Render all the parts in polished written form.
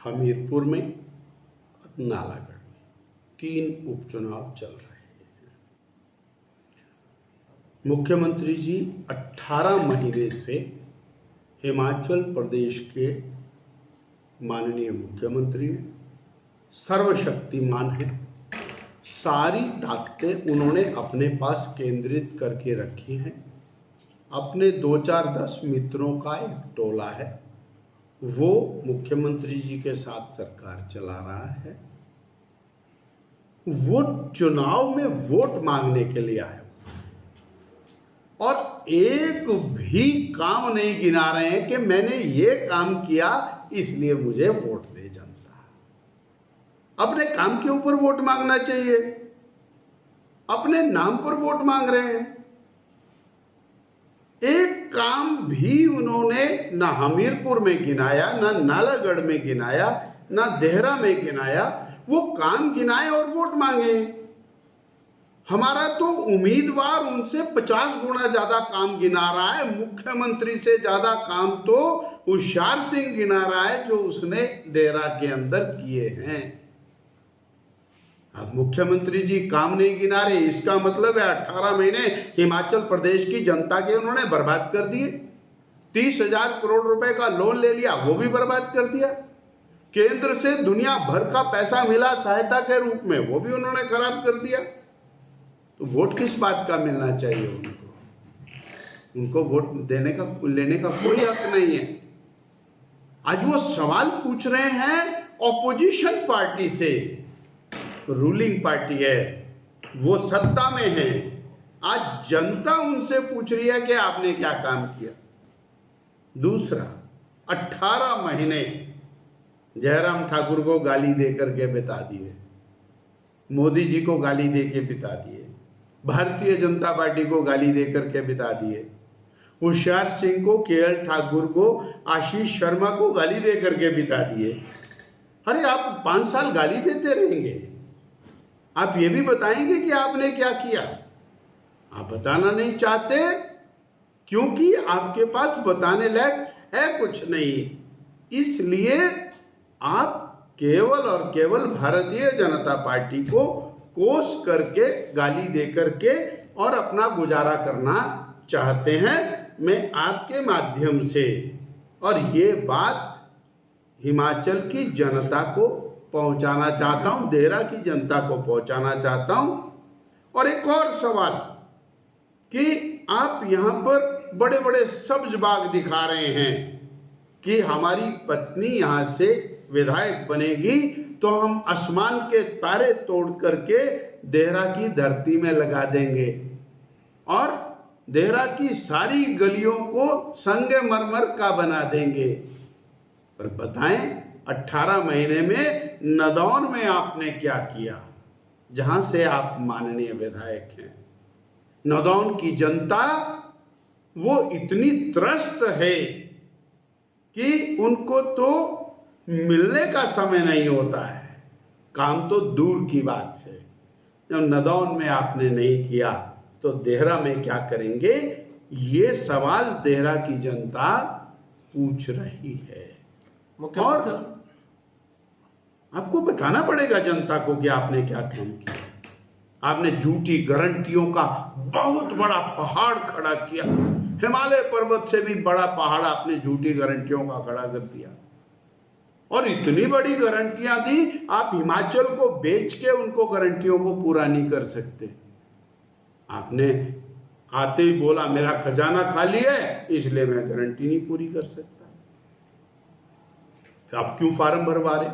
हमीरपुर में और नालागढ़ में 3 उपचुनाव चल रहे हैं। मुख्यमंत्री जी 18 महीने से हिमाचल प्रदेश के माननीय मुख्यमंत्री हैं, सर्वशक्तिमान हैं। सारी ताकतें उन्होंने अपने पास केंद्रित करके रखी हैं। अपने 2-4-10 मित्रों का एक टोला है, वो मुख्यमंत्री जी के साथ सरकार चला रहा है। वो चुनाव में वोट मांगने के लिए आए और एक भी काम नहीं गिना रहे हैं कि मैंने ये काम किया इसलिए मुझे वोट दे जनता। अपने काम के ऊपर वोट मांगना चाहिए, अपने नाम पर वोट मांग रहे हैं। एक काम भी उन्होंने ना हमीरपुर में गिनाया, ना नालागढ़ में गिनाया, ना देहरा में गिनाया। वो काम गिनाए और वोट मांगे। हमारा तो उम्मीदवार उनसे 50 गुना ज्यादा काम गिना रहा है। मुख्यमंत्री से ज्यादा काम तो होशियार सिंह गिना रहा है जो उसने देहरा के अंदर किए हैं। अब मुख्यमंत्री जी काम नहीं गिना रहे, इसका मतलब है 18 महीने हिमाचल प्रदेश की जनता के उन्होंने बर्बाद कर दिए। 30,000 करोड़ रुपए का लोन ले लिया, वो भी बर्बाद कर दिया। केंद्र से दुनिया भर का पैसा मिला सहायता के रूप में, वो भी उन्होंने खराब कर दिया। तो वोट किस बात का मिलना चाहिए उनको वोट देने का लेने का कोई हक नहीं है। आज वो सवाल पूछ रहे हैं ऑपोजिशन पार्टी से। रूलिंग पार्टी है, वो सत्ता में है। आज जनता उनसे पूछ रही है कि आपने क्या काम किया। दूसरा, 18 महीने जयराम ठाकुर को गाली देकर के बिता दिए, मोदी जी को गाली दे के बिता दिए, भारतीय जनता पार्टी को गाली देकर के बिता दिए, होशियार सिंह को, केएल ठाकुर को, आशीष शर्मा को गाली देकर के बिता दिए। अरे आप 5 साल गाली देते रहेंगे? आप ये भी बताएंगे कि आपने क्या किया? आप बताना नहीं चाहते क्योंकि आपके पास बताने लायक है कुछ नहीं। इसलिए आप केवल और केवल भारतीय जनता पार्टी को कोस करके, गाली दे करके और अपना गुजारा करना चाहते हैं। मैं आपके माध्यम से और ये बात हिमाचल की जनता को पहुंचाना चाहता हूं, देहरा की जनता को पहुंचाना चाहता हूं। और एक और सवाल कि आप यहां पर बड़े बड़े सब्ज बाग दिखा रहे हैं कि हमारी पत्नी यहां से विधायक बनेगी तो हम आसमान के तारे तोड़ करके देहरा की धरती में लगा देंगे और देहरा की सारी गलियों को संगमरमर का बना देंगे। पर बताएं 18 महीने में नदौन में आपने क्या किया, जहां से आप माननीय विधायक हैं? नदौन की जनता वो इतनी त्रस्त है कि उनको तो मिलने का समय नहीं होता है, काम तो दूर की बात है। जब नदौन में आपने नहीं किया तो देहरा में क्या करेंगे? ये सवाल देहरा की जनता पूछ रही है। और आपको बताना पड़ेगा जनता को कि आपने क्या काम किया। आपने झूठी गारंटियों का बहुत बड़ा पहाड़ खड़ा किया। हिमालय पर्वत से भी बड़ा पहाड़ आपने झूठी गारंटियों का खड़ा कर दिया और इतनी बड़ी गारंटियां दी, आप हिमाचल को बेच के उनको गारंटियों को पूरा नहीं कर सकते। आपने आते ही बोला मेरा खजाना खाली है इसलिए मैं गारंटी नहीं पूरी कर सकता। आप क्यों फार्म भरवा रहे?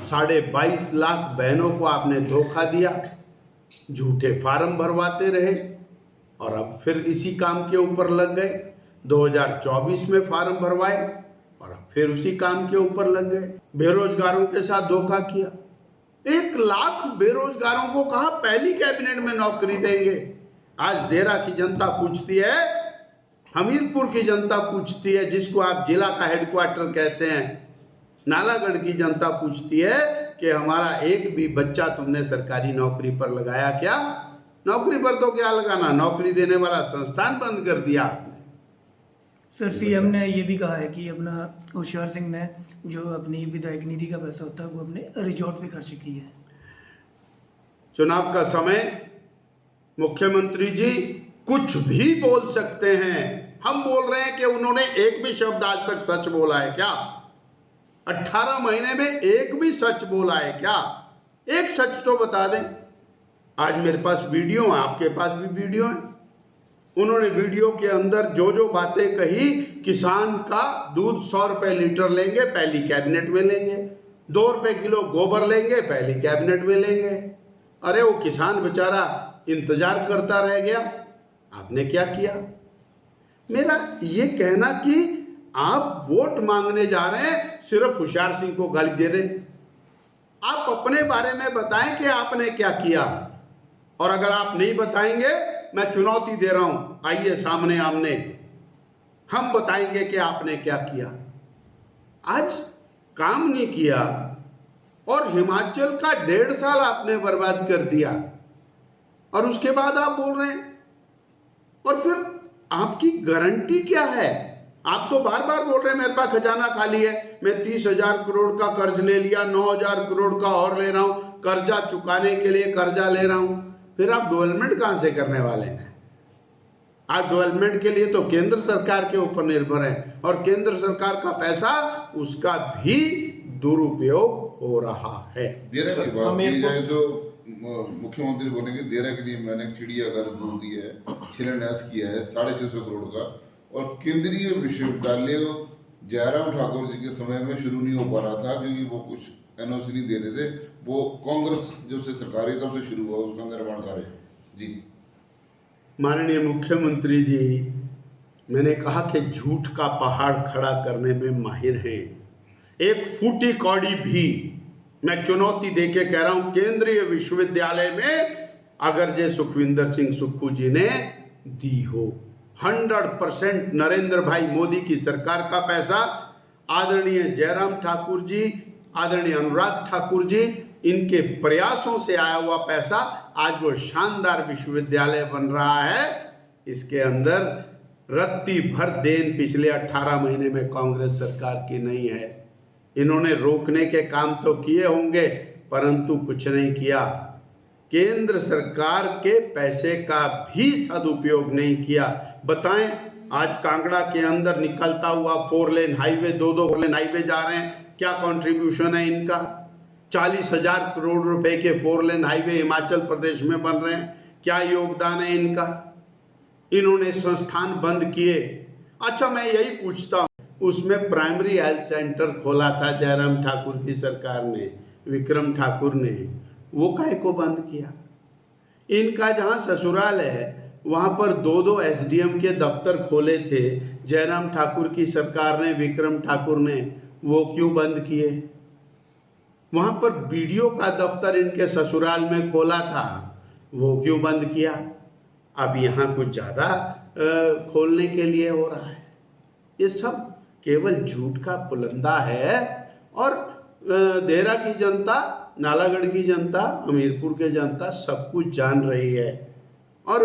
22.5 लाख बहनों को आपने धोखा दिया, झूठे फार्म भरवाते रहे और अब फिर इसी काम के ऊपर लग गए। 2024 में फार्म भरवाए और अब फिर उसी काम के ऊपर लग गए। बेरोजगारों के साथ धोखा किया। 1 लाख बेरोजगारों को कहा पहली कैबिनेट में नौकरी देंगे। आज देहरा की जनता पूछती है, हमीरपुर की जनता पूछती है, जिसको आप जिला का हेडक्वार्टर कहते हैं, नालागढ़ की जनता पूछती है कि हमारा एक भी बच्चा तुमने सरकारी नौकरी पर लगाया क्या? नौकरी पर तो क्या लगाना, नौकरी देने वाला संस्थान बंद कर दिया आपने। सर सीएम ने ये भी कहा है कि अपना होशियार सिंह ने जो अपनी विधायक निधि का पैसा होता है वो अपने रिजॉर्ट पे खर्च किया है। चुनाव का समय, मुख्यमंत्री जी कुछ भी बोल सकते हैं। हम बोल रहे हैं कि उन्होंने एक भी शब्द आज तक सच बोला है क्या? 18 महीने में एक भी सच बोला है क्या? एक सच तो बता दें। आज मेरे पास वीडियो है, आपके पास भी वीडियो है। उन्होंने वीडियो के अंदर जो जो बातें कही, किसान का दूध 100 रुपए लीटर लेंगे, पहली कैबिनेट में लेंगे, 2 रुपए किलो गोबर लेंगे, पहली कैबिनेट में लेंगे। अरे वो किसान बेचारा इंतजार करता रह गया। आपने क्या किया? मेरा ये कहना कि आप वोट मांगने जा रहे हैं, सिर्फ होशियार सिंह को गाली दे रहे हैं। आप अपने बारे में बताएं कि आपने क्या किया, और अगर आप नहीं बताएंगे, मैं चुनौती दे रहा हूं, आइए सामने आमने, हम बताएंगे कि आपने क्या किया। आज काम नहीं किया और हिमाचल का 1.5 साल आपने बर्बाद कर दिया, और उसके बाद आप बोल रहे हैं। और फिर आपकी गारंटी क्या है? आप तो बार बार बोल रहे हैं मेरे पास खजाना खाली है, मैं 30,000 करोड़ का कर्ज ले लिया, 9,000 करोड़ का और ले रहा हूं, कर्जा चुकाने के लिए कर्जा ले रहा हूं। फिर आप डेवलपमेंट कहां से करने वाले हैं? आप डेवलपमेंट के लिए तो केंद्र सरकार के ऊपर निर्भर है, और केंद्र सरकार का पैसा उसका भी दुरुपयोग हो रहा है। देरा की बात की जाए तो मुख्यमंत्री बोलेंगे देरा के लिए मैंने चिड़ियाघर दूर दिया है, शिलान्यास किया है 650 करोड़ का, और केंद्रीय विश्वविद्यालय जयराम ठाकुर जी के समय में शुरू नहीं हो पा रहा था क्योंकि वो कुछ एनओसी नहीं दे रहे थे। वो कांग्रेस जब से सरकारी तब से शुरू हुआ, उसका निर्माण कार्य। जी माननीय मुख्यमंत्री जी, मैंने कहा कि झूठ का पहाड़ खड़ा करने में माहिर हैं। एक फूटी कौड़ी भी मैं चुनौती देके कह रहा हूं, केंद्रीय विश्वविद्यालय में अगर जे सुखविंदर सिंह सुक्खू जी ने दी हो, 100% नरेंद्र भाई मोदी की सरकार का पैसा, आदरणीय जयराम ठाकुर जी, आदरणीय अनुराग ठाकुर जी, इनके प्रयासों से आया हुआ पैसा आज वो शानदार विश्वविद्यालय बन रहा है। इसके अंदर रत्ती भर देन पिछले 18 महीने में कांग्रेस सरकार की नहीं है। इन्होंने रोकने के काम तो किए होंगे, परंतु कुछ नहीं किया। केंद्र सरकार के पैसे का भी सदुपयोग नहीं किया। बताएं, आज कांगड़ा के अंदर निकलता हुआ 4 लेन हाईवे, 2 4 लेन हाईवे जा रहे हैं, क्या कंट्रीब्यूशन है इनका? 40,000 करोड़ रुपए के 4 लेन हाईवे हिमाचल प्रदेश में बन रहे हैं, क्या योगदान है इनका? इन्होंने संस्थान बंद किए। अच्छा, मैं यही पूछता हूं, उसमें प्राइमरी हेल्थ सेंटर खोला था जयराम ठाकुर की सरकार ने, विक्रम ठाकुर ने, वो काहे को बंद किया? इनका जहां ससुराल है वहां पर 2 एसडीएम के दफ्तर खोले थे जयराम ठाकुर की सरकार ने, विक्रम ठाकुर ने, वो क्यों बंद किए? वहां पर बीडीओ का दफ्तर इनके ससुराल में खोला था, वो क्यों बंद किया? अब यहां कुछ ज्यादा खोलने के लिए हो रहा है। ये सब केवल झूठ का पुलंदा है, और देहरा की जनता, नालागढ़ की जनता, हमीरपुर के जनता सब कुछ जान रही है, और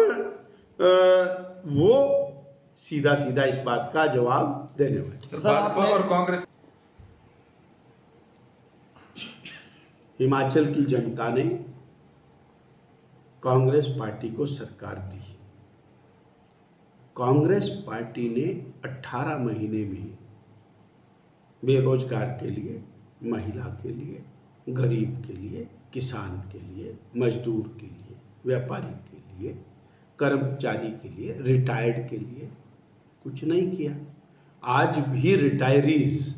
वो सीधा सीधा इस बात का जवाब देने वाले। भाजपा और कांग्रेस, हिमाचल की जनता ने कांग्रेस पार्टी को सरकार दी। कांग्रेस पार्टी ने 18 महीने में बेरोजगार के लिए, महिला के लिए, गरीब के लिए, किसान के लिए, मजदूर के लिए, व्यापारी के लिए, कर्मचारी के लिए, रिटायर्ड के लिए कुछ नहीं किया। आज भी रिटायरीज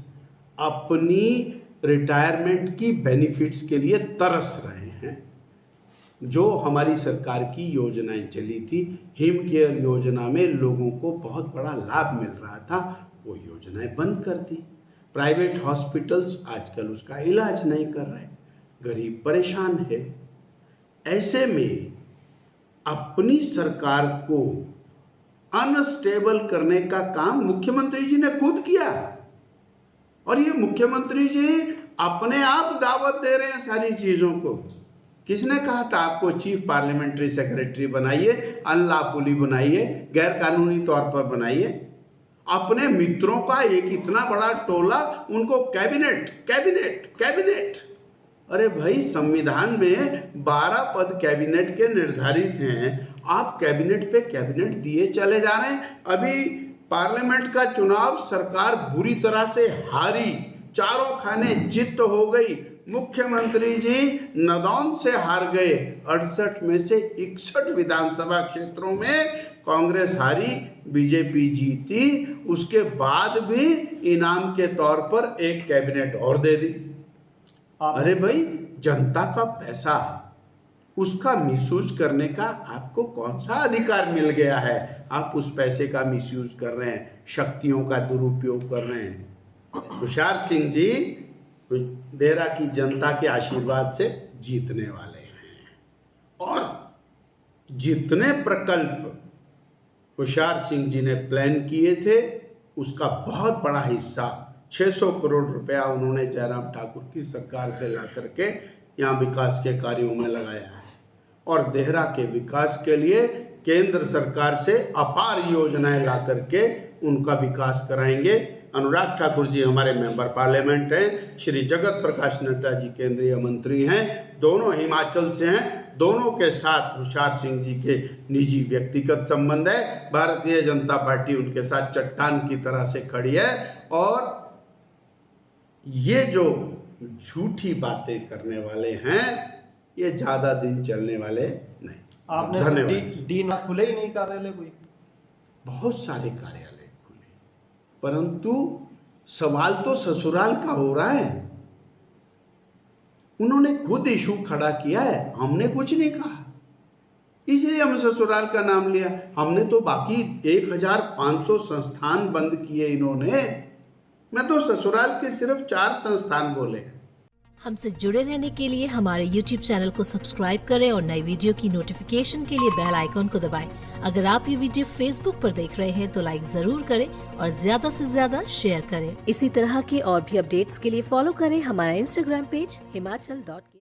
अपनी रिटायरमेंट की बेनिफिट्स के लिए तरस रहे हैं। जो हमारी सरकार की योजनाएं चली थी, हिम केयर योजना में लोगों को बहुत बड़ा लाभ मिल रहा था, वो योजनाएं बंद कर दी। प्राइवेट हॉस्पिटल्स आजकल उसका इलाज नहीं कर रहे, गरीब परेशान है। ऐसे में अपनी सरकार को अनस्टेबल करने का काम मुख्यमंत्री जी ने खुद किया, और ये मुख्यमंत्री जी अपने आप दावत दे रहे हैं सारी चीजों को। किसने कहा था आपको चीफ पार्लियामेंट्री सेक्रेटरी बनाइए, अनलॉफुली बनाइए, गैर कानूनी तौर पर बनाइए? अपने मित्रों का एक इतना बड़ा टोला, उनको कैबिनेट कैबिनेट कैबिनेट। अरे भाई, संविधान में 12 पद कैबिनेट के निर्धारित हैं, आप कैबिनेट पे कैबिनेट दिए चले जा रहे हैं। अभी पार्लियामेंट का चुनाव सरकार बुरी तरह से हारी, चारों खाने जित हो गई, मुख्यमंत्री जी नदौन से हार गए। 68 में से 61 विधानसभा क्षेत्रों में कांग्रेस हारी, बीजेपी जीती, उसके बाद भी इनाम के तौर पर एक कैबिनेट और दे दी। अरे भाई, जनता का पैसा, उसका मिसयूज करने का आपको कौन सा अधिकार मिल गया है? आप उस पैसे का मिसयूज कर रहे हैं, शक्तियों का दुरुपयोग कर रहे हैं। तुषार सिंह जी देहरा की जनता के आशीर्वाद से जीतने वाले हैं, और जितने प्रकल्प तुषार सिंह जी ने प्लान किए थे, उसका बहुत बड़ा हिस्सा 600 करोड़ रुपया उन्होंने जयराम ठाकुर की सरकार से ला करके यहाँ विकास के कार्यों में लगाया है। और देहरा के विकास के लिए केंद्र सरकार से अपार योजनाएं ला करके उनका विकास कराएंगे। अनुराग ठाकुर जी हमारे मेंबर पार्लियामेंट हैं, श्री जगत प्रकाश नड्डा जी केंद्रीय मंत्री हैं, दोनों हिमाचल से हैं। दोनों के साथ तुषार सिंह जी के निजी व्यक्तिगत संबंध है। भारतीय जनता पार्टी उनके साथ चट्टान की तरह से खड़ी है, और ये जो झूठी बातें करने वाले हैं, ये ज्यादा दिन चलने वाले नहीं। आपने डी ना खुले ही नहीं कार्यालय कोई? बहुत सारे कार्यालय खुले, परंतु सवाल तो ससुराल का हो रहा है। उन्होंने खुद इशू खड़ा किया है, हमने कुछ नहीं कहा, इसलिए हम ससुराल का नाम लिया। हमने तो बाकी 1500 संस्थान बंद किए इन्होंने, मैं तो ससुराल के सिर्फ 4 संस्थान बोले। हमसे जुड़े रहने के लिए हमारे YouTube चैनल को सब्सक्राइब करें और नई वीडियो की नोटिफिकेशन के लिए बेल आइकॉन को दबाएं। अगर आप ये वीडियो Facebook पर देख रहे हैं तो लाइक जरूर करें और ज्यादा से ज्यादा शेयर करें। इसी तरह के और भी अपडेट्स के लिए फॉलो करें हमारा Instagram पेज himachal.ke।